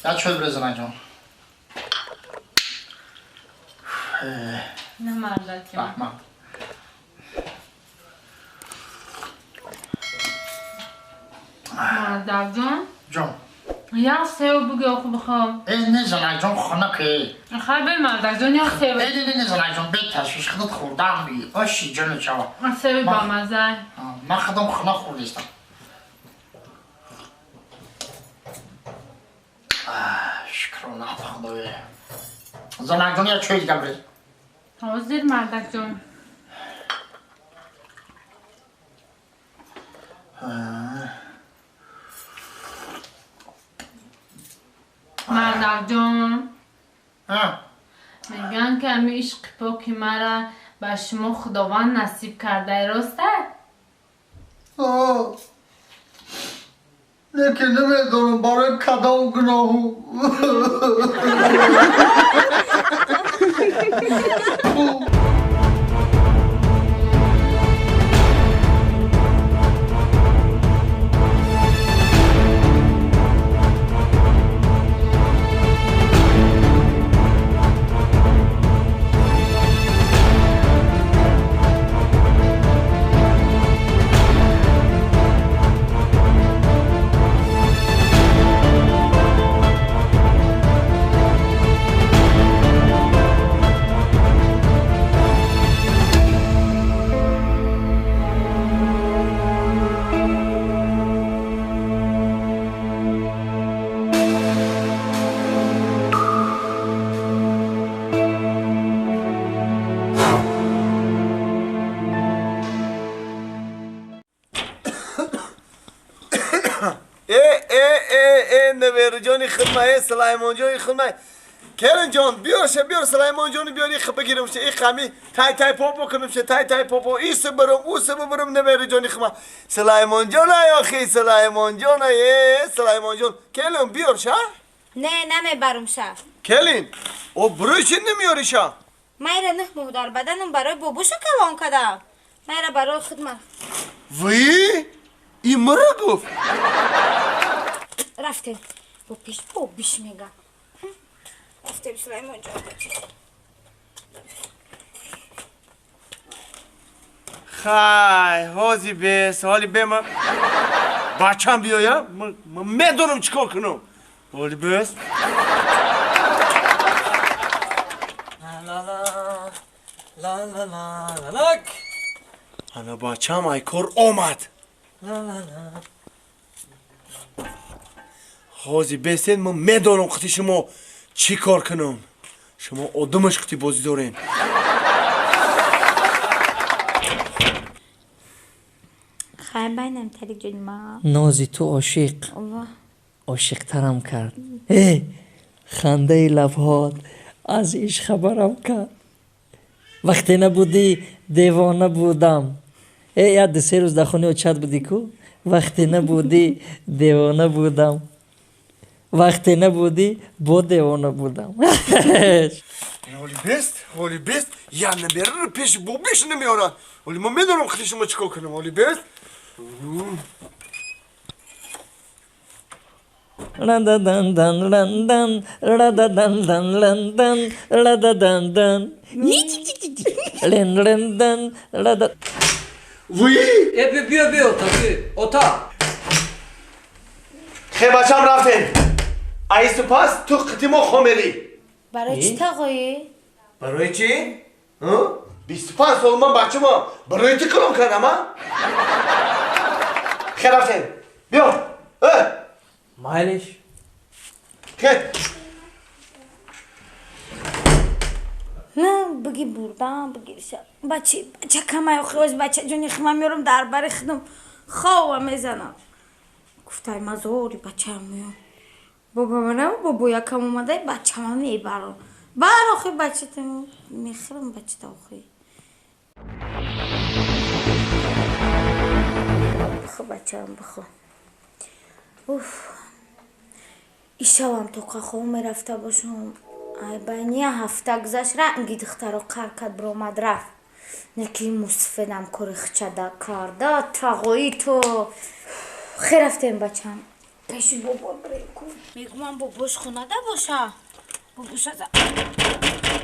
یا چود برزن جان نه مردک جان مردک جان جان یا سیو بگی آخو بخوام نه زنک جان خانه که خیلی به مردک جان یا سیو نه زنک جان بید تشویش خودت خوردم بی باشی جان چاوا سیو با مزه من خودم خانه خوردیستم شکرونه خداوی زنک جان یا چوی دیگه برید حاضر مردک جان مردک جان میگن که امی عشق پاکی مرا به شما خداوند نصیب کرده راسته؟ لیکن نمیدونم برای کدام گناهو نویرجانی خدمه سلیمان جانی خدمه کرن جان بیار سلیمان جانی بیاری خب بگیرم شه این خمی تای پاپو کنم شه تای پاپو ایسه برم اوسه برم نویرجانی خدمه سلیمان جان ای آخی سلیمان جان سلیمان جان کلین بیار شه نه نمیبرم شه کلین او برای چی نمیاری شه میره نه مهدار بدنم برای بابوشو کوان کدم میره برای خدمت وی این مرا گفت رفتیم با بیش میگم رفتیم سلیمان جان خای هازی بس حالی به من بچم بیایم من میدونم چیکار کنم حالی بس لا انا بچم ای کار آمد هازی بسید من میدونم خطی شما چی کار کنم شما آدمش خطی بازی دارین خیلی بینم تلیک جانی ما نازی تو عاشق ترم کرد خنده لبهات از ایش خبرم کرد وقتی نبودی دیوانه بودم یاد 3 روز در خونه چت بودی کو وقتی نبودی دیوانه بودم وقتی نبودی با دیوانه بودم حالی بیست یا نمیره رو پیش بوبیش نمیارن حالی من میدونم خیلی شما چیکار کنم حالی بیست لندن لندن لندن لندن لندن لندن لندن وی بیا اتاق خیلی بچم رفتین ایستو پس تو خطی ما خاملی برای چی تقایی؟ برای چی؟ 25 سال من بچه ما برای چی کلام کردم ها؟ خیلی رفتین بیا مایلش خیلی نه بگی بردم بگی بچه کمه خوش بچه جونی خمه میارم در بر خدم خواه میزنم گفتای مزوری بچه هم میام بابا منم بابا یکم اومده بچه هم میبرم بر آخی بچه تا میخرم بچه تا آخی بخو بچه هم بخو ایشا هم تو که خواه میرفته باشم ای بینی هفته گذشت رنگی دختر رو قرکت برامد رفت نکی مصفنم کاری خچده کرده تقوی تو خیر رفتیم بچم پیش بابا بریم کن میگم من باباش خونه باشه باباش از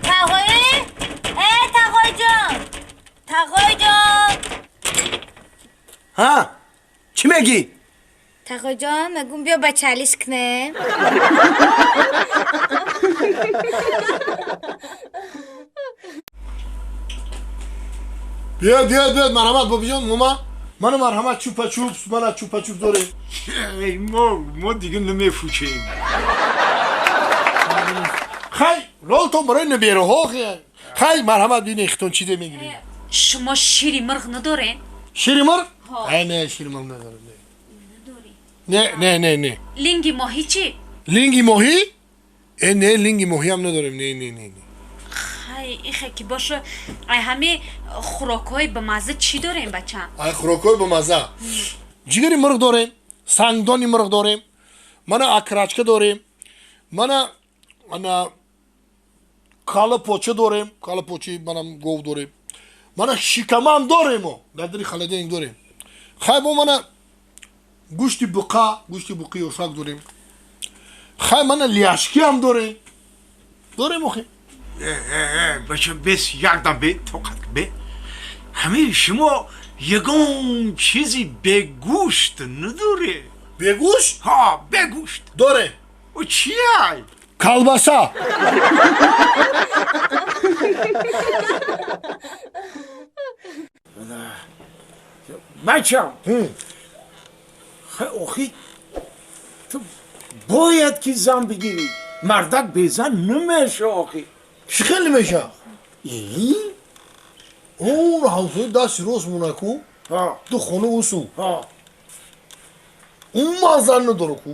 تقایی تقایی جان ها چی میگی؟ تقایی جان میگم بیا بچه‌لیش کنه بیا مرحمت بابی جان ماما منو مرحمت چوپا چوپ من چوپا چوپ داره ما دیگه نمیفوچیم. خی رولتون برای نبیره ها خی مرحمت بین اختون چیده میگیری شما شیری مرغ نداره؟ شیری مرغ؟ نه شیری مرغ نداره نه لینگی ماهی چی؟ لینگی ماهی؟ نه لینگی ماهی هم نداریم نه خیلی ایخه که باشه ای همه خوراکای به مزه چی داره این بچه هم؟ ای خوراکای به مزه جگری مرغ داریم سنگدانی مرغ داریم من اکراچکه داریم من کالا پوچه داریم کالا پوچه منم گوو داریم من شیکمه هم داریم در دری خالده این داریم خیلی با من گوشت بقی اشاک داریم خیلی من لیاشکی هم داریم اخی بچه بس یکدم به توقت به همه شما یگان چیزی به گوشت نداره. به گوشت؟ ها به گوشت داره او چیه؟ کالباسا بچم آخی تو باید که زن بگیری مردک به زن نمیشه آخی چی خیلی میشه؟ اون همسوی دست روز مونکو تو خونه اوسو اون مازن نداره کو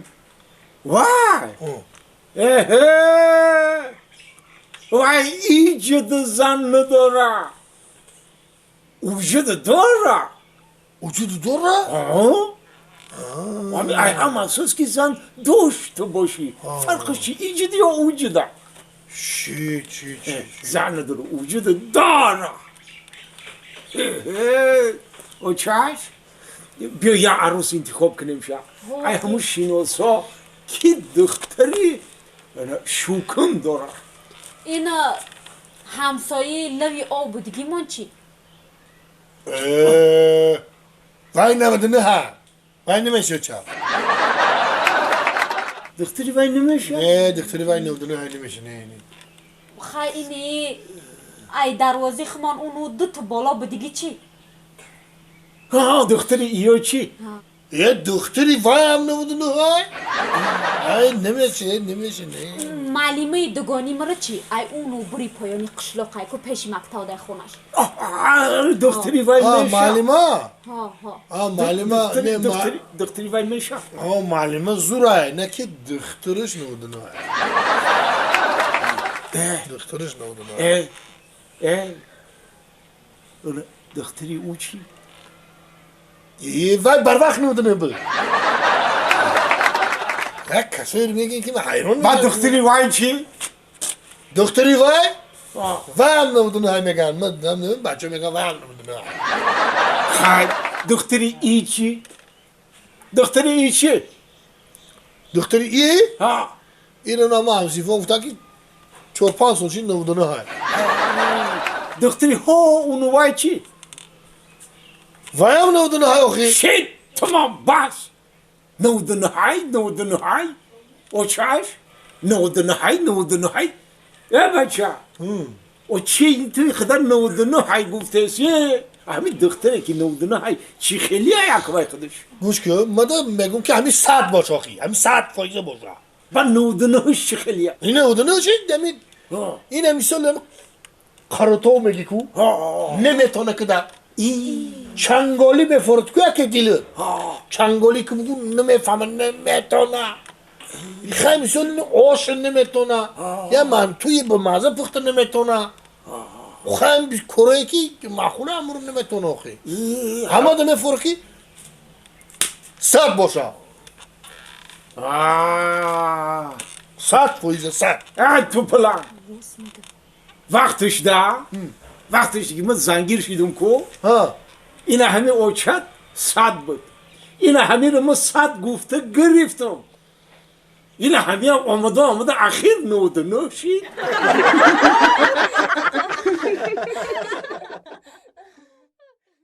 وای وای ایجاد زن نداره وجود داره وجود داره؟ ای هم اساس که زن داشته باشی فرقش چی ایجادی یا وجوده چی زن نداره وجود داره او چش بیا یه عروس انتخاب کنیم شا ای همون شینوسا که دختری شوکن داره این همسایه لوی آب بودگی من چی؟ وای نمیدونه ها وای نمیشه چا دختری وای نمیشه؟ نه دختری وای نمیدونه های نمیشه نه خیلی ای دروازه خمان اونو دو تا بالا بودگی چی؟ ها دختری ایو چی؟ یه دختری وای هم نمیدونه های نمیشه نه معلیمه دگانی مرا چی؟ ای اونو بری پایانی قشلاقای که پیش مکتب در خونش دختری وای نمیشه معلمه ها معلمه دختری وای نمیشه معلمه زوره نه که دخترش نمیدونه دخترش نمیدونه دختری او چی؟ وای بر وقت نمیدونه بود یک کسایی میگین که من حیران بعد دختری وای چی؟ دختری وای؟ وای هم نمیدونه های میگن من نمیدونم بچه میگن وای هم نمیدونه دختری ای چی؟ دختری ای چی؟ دختری ای؟ ها اینو نام همسیفه افتاد که 4-5 سال چی نمیدونه های دختری ها اونو وای چی؟ وای هم نمیدونه های آخی شید تمام بس نودونه های او چش نودونه های بچه او چی توی خدا نودونه های گفته سیه همین دختره که نودونه های چی خیلی های اکوای خودش گوش که مدام میگم که همین 100 باش آخی همین 100 فایزه باشه و نودونه هاش چی خیلی های این نودونه چی؟ دمید این همیسال کارتو میگی کو نمیتونه که در چنگالی بفرد که که دیله چنگالی که بگو نمیفهمه نمیتونه خیلی مثل آش نمیتونه یا من توی به مزه پخته نمیتونه خیلی کره که مخونه امرو نمیتونه آخی همه دمه فرقی 100 باشه 100 فویزه 100 تو پلان وقتش وقتش که من زنگیر شیدم کو ها این همه اوچت 100 بود این همه رو ما 100 گفته گرفتم. این همه آمده اخیر 99 شید.